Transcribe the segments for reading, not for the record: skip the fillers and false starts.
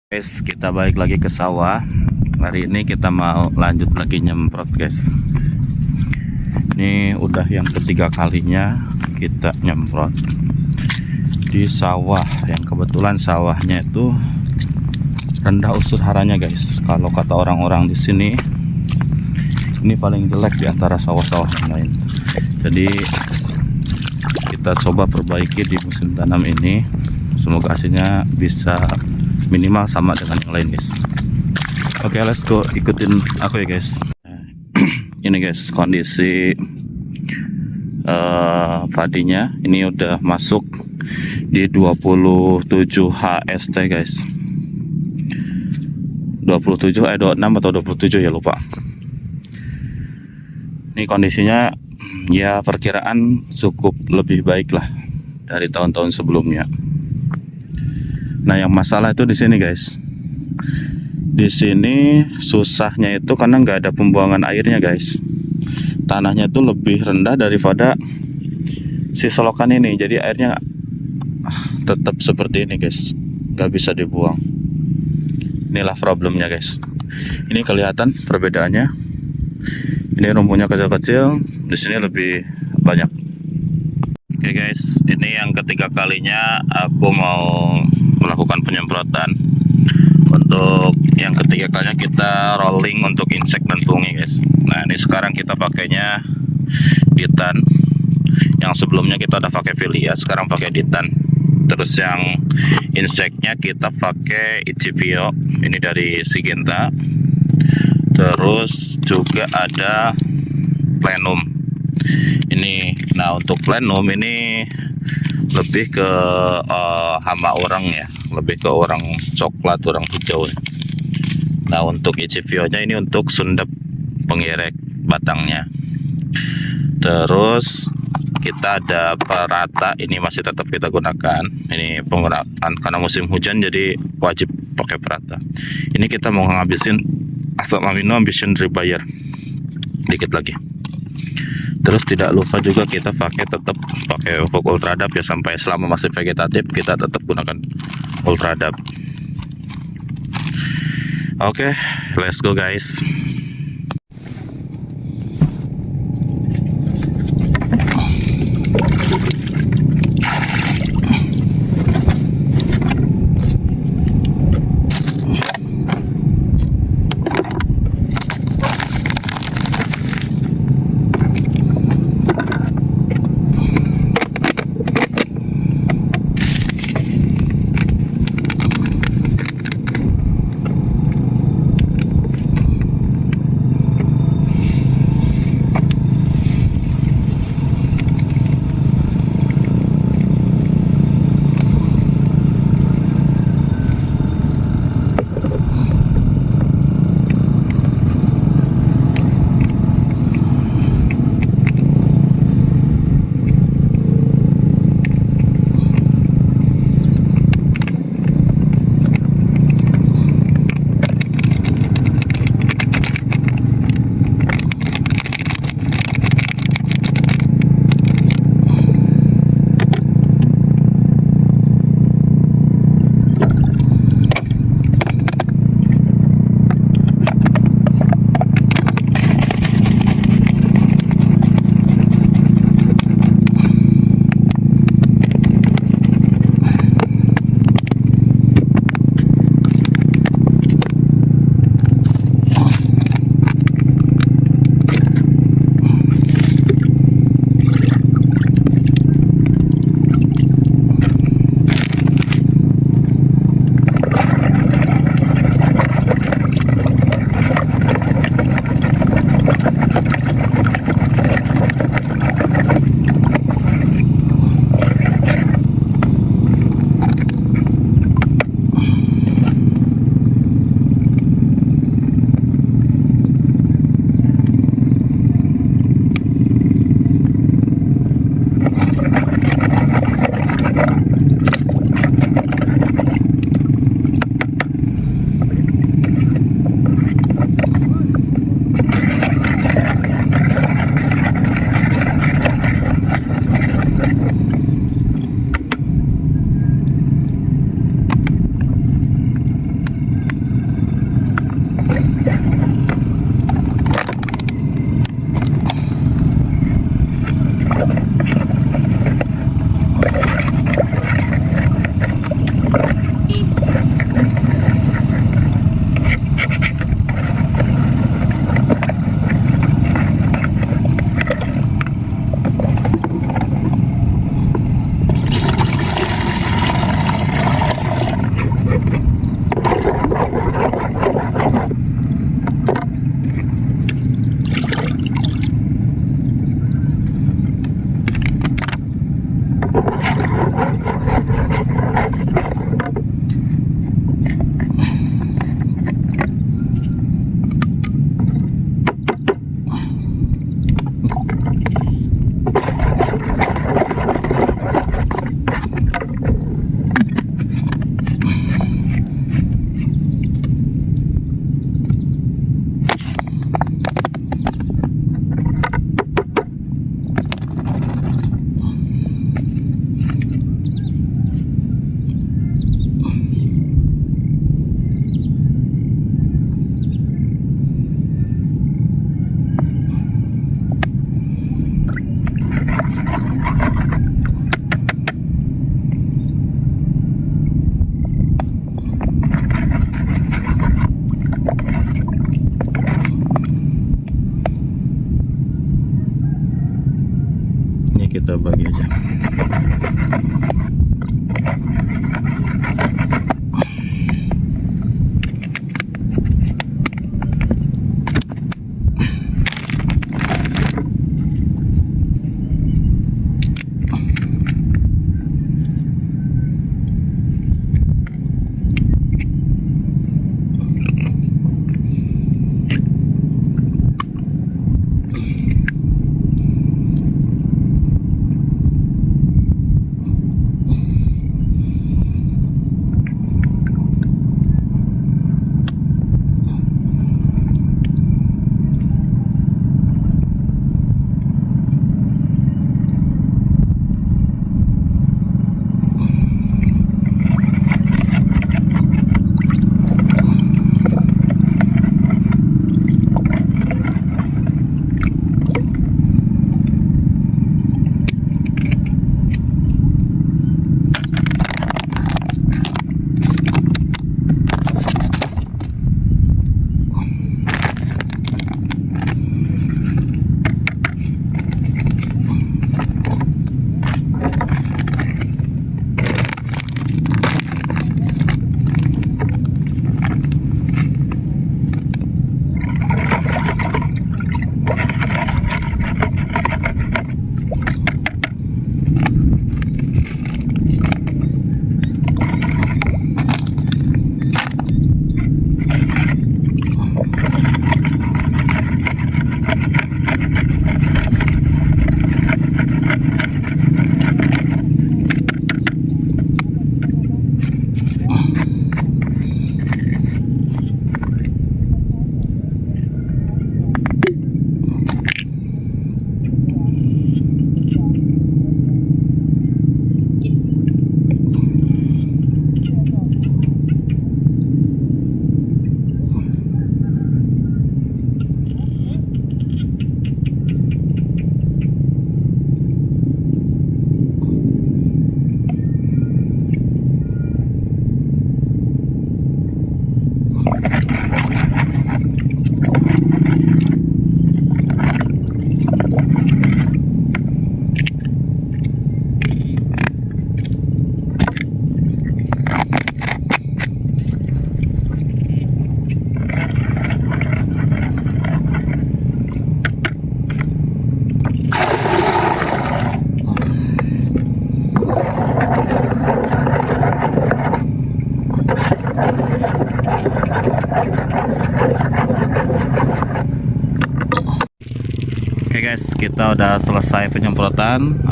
Guys, kita balik lagi ke sawah. Hari ini kita mau lanjut lagi nyemprot, guys. Ini udah yang ketiga kalinya kita nyemprot di sawah yang kebetulan sawahnya itu rendah unsur haranya, guys. Kalau kata orang-orang di sini, ini paling jelek di antara sawah-sawah yang lain. Jadi kita coba perbaiki di musim tanam ini. Semoga hasilnya bisa minimal sama dengan yang lain, guys. Oke, let's go, ikutin aku ya, guys. Ini guys kondisi padinya. Ini udah masuk di 27 HST, guys. 26 atau 27 ya, lupa. Ini kondisinya ya perkiraan cukup lebih baik lah dari tahun-tahun sebelumnya. Nah, yang masalah itu di sini, guys. Di sini susahnya itu karena nggak ada pembuangan airnya, guys. Tanahnya itu lebih rendah daripada si selokan ini, jadi airnya tetap seperti ini, guys. Nggak bisa dibuang. Inilah problemnya, guys. Ini kelihatan perbedaannya. Ini rumputnya kecil-kecil, di sini lebih banyak. Oke, guys, ini yang ketiga kalinya aku mau melakukan penyemprotan. Untuk yang ketiga kalinya kita rolling untuk insek dan fungi, guys. Nah, ini sekarang kita pakainya Ditan. Yang sebelumnya kita udah pakai Filia, sekarang pakai Ditan. Terus yang inseknya kita pakai Icipio, ini dari Sigenta. Terus juga ada Plenum. Ini, nah untuk Plenum ini lebih ke hama orang ya, lebih ke orang coklat, orang hijau. Nah, untuk Icipio-nya ini untuk sundep penggerek batangnya. Terus kita ada perata, ini masih tetap kita gunakan. Ini penggunaan karena musim hujan jadi wajib pakai perata. Ini kita mau ngabisin asam amino ambition rebuyer dikit lagi. Terus tidak lupa juga kita tetap pakai pupuk ultradap ya, sampai selama masih vegetatif kita tetap gunakan ultradap. Oke, let's go, guys. kita udah selesai penyemprotan.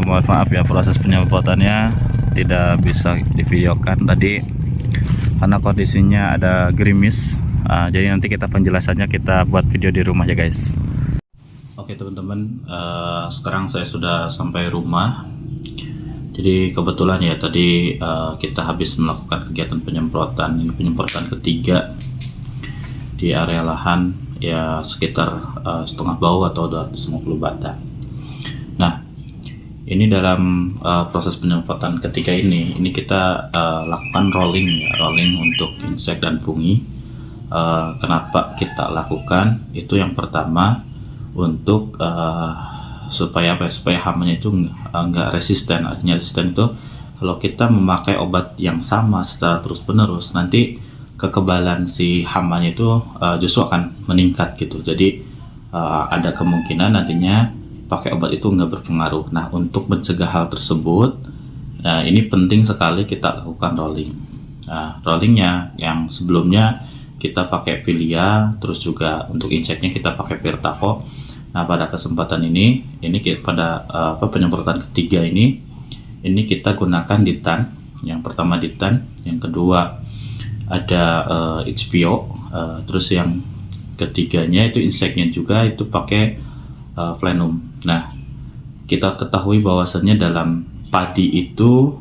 Mohon maaf ya, proses penyemprotannya tidak bisa divideokan tadi karena kondisinya ada gerimis. Jadi nanti kita penjelasannya kita buat video di rumah ya guys. Oke teman-teman, sekarang saya sudah sampai rumah. Jadi kebetulan ya tadi kita habis melakukan kegiatan penyemprotan. Ini penyemprotan ketiga di area lahan ya, sekitar setengah bau atau 250 batang. Nah, ini dalam proses penyemprotan ketiga ini kita lakukan rolling ya, rolling untuk insek dan fungi. Kenapa kita lakukan? Itu yang pertama untuk supaya hamanya itu nggak resisten. Artinya resisten itu kalau kita memakai obat yang sama secara terus-menerus, nanti kekebalan si hamanya itu justru akan meningkat gitu. Jadi ada kemungkinan nantinya pakai obat itu nggak berpengaruh. Nah, untuk mencegah hal tersebut, ini penting sekali kita lakukan rolling. Rollingnya yang sebelumnya kita pakai Filia, terus juga untuk inseknya kita pakai Pirtaco. Nah, pada kesempatan ini pada penyemprotan ketiga ini kita gunakan Ditan. Yang pertama Ditan, yang kedua ada HBO, terus yang ketiganya itu inseknya juga itu pakai Flenum. Nah, kita ketahui bahwasannya dalam padi itu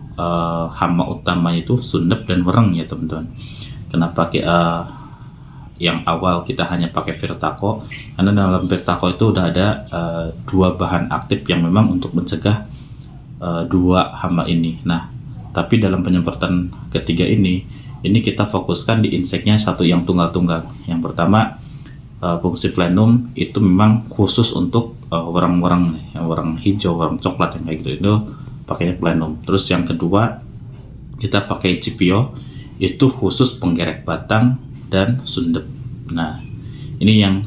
hama utamanya itu sundep dan wereng ya teman-teman. Kenapa yang awal kita hanya pakai Pirtaco? Karena dalam Pirtaco itu udah ada dua bahan aktif yang memang untuk mencegah dua hama ini. Nah, tapi dalam penyemprotan ketiga ini kita fokuskan di inseknya satu yang tunggal-tunggal. Yang pertama fungsi Flenum itu memang khusus untuk wereng-wereng, yang wereng hijau, wereng coklat yang kayak gitu, itu pakainya Flenum. Terus yang kedua kita pakai Cipio, itu khusus penggerek batang dan sundep. Nah, ini yang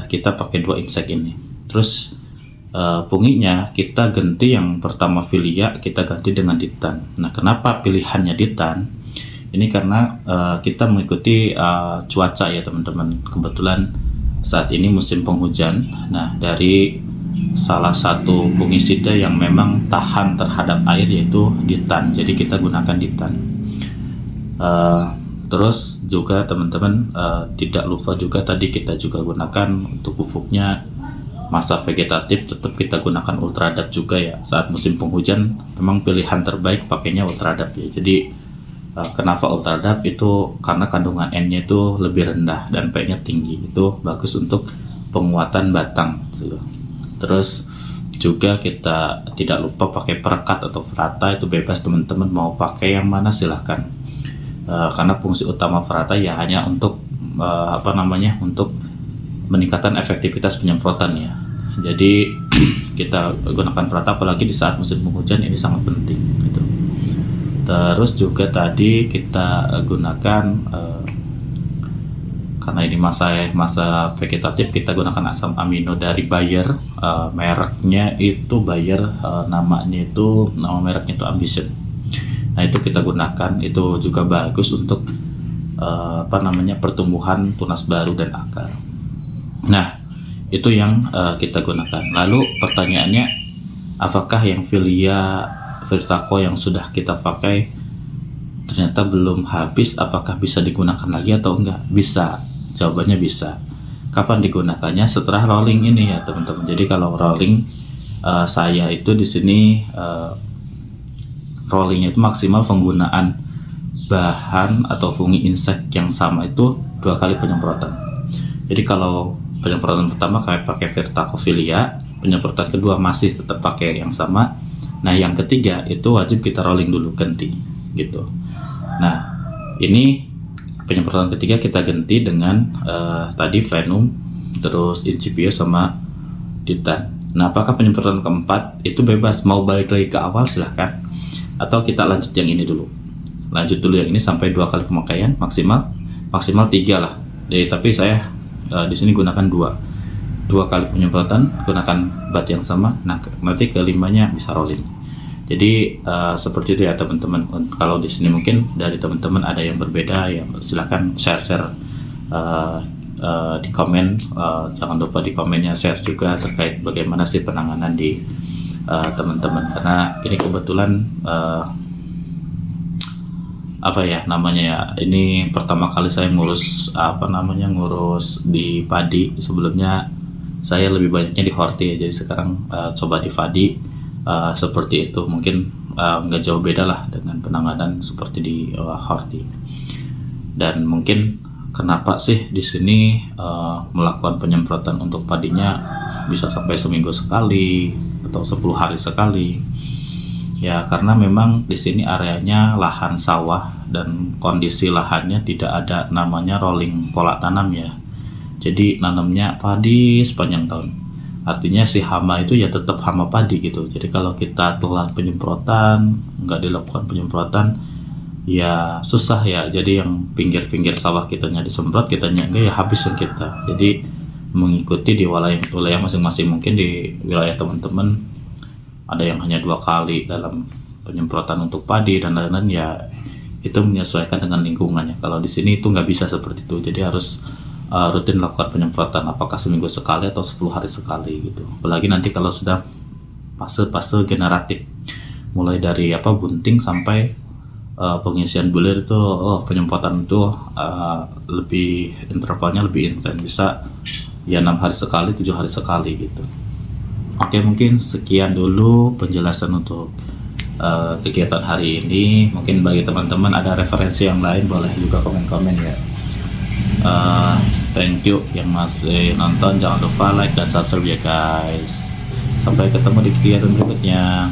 kita pakai dua insek ini. Terus funginya kita ganti, yang pertama Filia kita ganti dengan Ditan. Nah, kenapa pilihannya Ditan? Ini karena kita mengikuti cuaca ya teman-teman. Kebetulan saat ini musim penghujan. Nah, dari salah satu fungisida yang memang tahan terhadap air yaitu Ditan. Jadi kita gunakan Ditan. Terus juga teman-teman tidak lupa juga tadi kita juga gunakan untuk pupuknya masa vegetatif, tetap kita gunakan Ultradap juga ya. Saat musim penghujan memang pilihan terbaik pakainya Ultradap ya. Jadi kenapa Ultradap itu karena kandungan N-nya itu lebih rendah dan P-nya tinggi, itu bagus untuk penguatan batang gitu. Terus juga kita tidak lupa pakai perekat atau Frata, itu bebas teman-teman mau pakai yang mana silahkan. Karena fungsi utama Frata ya hanya untuk untuk meningkatkan efektivitas penyemprotan ya. Jadi kita gunakan Frata apalagi di saat musim penghujan, ini sangat penting gitu. Terus juga tadi kita gunakan karena ini masa vegetatif, kita gunakan asam amino dari Bayer, mereknya itu Bayer, nama mereknya itu Ambition. Nah, itu kita gunakan, itu juga bagus untuk pertumbuhan tunas baru dan akar. Nah, itu yang kita gunakan. Lalu pertanyaannya, apakah yang Pirtaco yang sudah kita pakai ternyata belum habis, apakah bisa digunakan lagi atau enggak? Bisa, jawabannya bisa. Kapan digunakannya? Setelah rolling ini ya teman-teman. Jadi kalau rolling saya itu di sini rollingnya itu maksimal penggunaan bahan atau fungi insek yang sama itu 2 kali penyemprotan. Jadi kalau penyemprotan pertama kayak pakai Pirtaco Filia, penyemprotan kedua masih tetap pakai yang sama. Nah, yang ketiga itu wajib kita rolling dulu, ganti gitu. Nah, ini penyemprotan ketiga kita ganti dengan tadi Flenum, terus Incipio sama Ditan. Nah, apakah penyemprotan keempat itu bebas, mau balik lagi ke awal silahkan, atau kita lanjut yang ini dulu. Lanjut dulu yang ini sampai 2 kali pemakaian, maksimal 3 lah. Jadi tapi saya di sini gunakan 2 kali penyemprotan, gunakan bat yang sama. Nah, nanti kelimanya bisa rolling. Jadi seperti itu ya teman-teman. Kalau di sini mungkin dari teman-teman ada yang berbeda, ya silakan share di komen. Jangan lupa di komennya share juga terkait bagaimana sih penanganan di teman-teman, karena ini kebetulan apa ya namanya ya, ini pertama kali saya ngurus ngurus di padi. Sebelumnya saya lebih banyaknya di horti ya, jadi sekarang coba di padi. Seperti itu mungkin nggak jauh beda lah dengan penanganan seperti di horti. Dan mungkin kenapa sih di sini melakukan penyemprotan untuk padinya bisa sampai seminggu sekali atau 10 hari sekali? Ya karena memang di sini areanya lahan sawah dan kondisi lahannya tidak ada namanya rolling pola tanam ya. Jadi nanamnya padi sepanjang tahun. Artinya si hama itu ya tetap hama padi gitu. Jadi kalau kita telat penyemprotan, nggak dilakukan penyemprotan, ya susah ya. Jadi yang pinggir-pinggir sawah kitanya disemprot, kitanya enggak, ya habisin kita. Jadi mengikuti di wilayah masing-masing. Mungkin di wilayah teman-teman ada yang hanya 2 kali dalam penyemprotan untuk padi dan lain-lain, ya itu menyesuaikan dengan lingkungannya. Kalau di sini itu nggak bisa seperti itu, jadi harus rutin lakukan penyemprotan, apakah seminggu sekali atau 10 hari sekali gitu. Apalagi nanti kalau sudah fase generatif, mulai dari bunting sampai pengisian bulir itu, penyemprotan itu lebih intervalnya lebih intens, bisa ya 6 hari sekali, 7 hari sekali gitu. Oke, mungkin sekian dulu penjelasan untuk kegiatan hari ini. Mungkin bagi teman-teman ada referensi yang lain, boleh juga komen-komen ya. Thank you yang masih nonton, jangan lupa like dan subscribe ya guys. Sampai ketemu di kegiatan berikutnya.